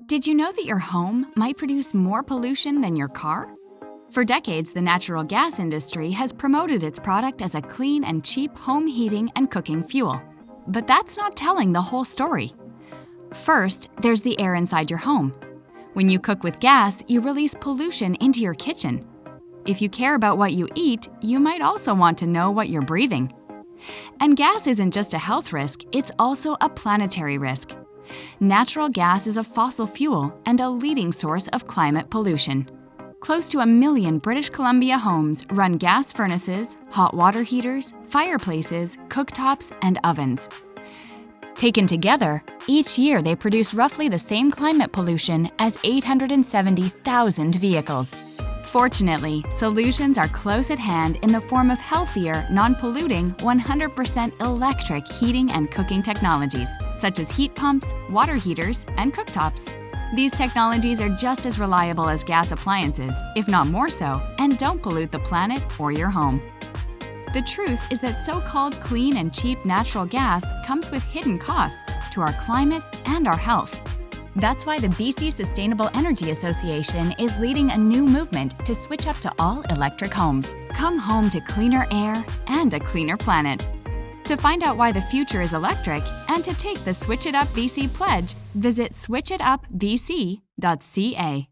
Did you know that your home might produce more pollution than your car? For decades, the natural gas industry has promoted its product as a clean and cheap home heating and cooking fuel. But that's not telling the whole story. First, there's the air inside your home. When you cook with gas, you release pollution into your kitchen. If you care about what you eat, you might also want to know what you're breathing. And gas isn't just a health risk, it's also a planetary risk. Natural gas is a fossil fuel and a leading source of climate pollution. Close to 1 million British Columbia homes run gas furnaces, hot water heaters, fireplaces, cooktops, and ovens. Taken together, each year they produce roughly the same climate pollution as 870,000 vehicles. Fortunately, solutions are close at hand in the form of healthier, non-polluting, 100% electric heating and cooking technologies, such as heat pumps, water heaters, and cooktops. These technologies are just as reliable as gas appliances, if not more so, and don't pollute the planet or your home. The truth is that so-called clean and cheap natural gas comes with hidden costs to our climate and our health. That's why the BC Sustainable Energy Association is leading a new movement to switch up to all electric homes. Come home to cleaner air and a cleaner planet. To find out why the future is electric and to take the Switch It Up BC pledge, visit switchitupbc.ca.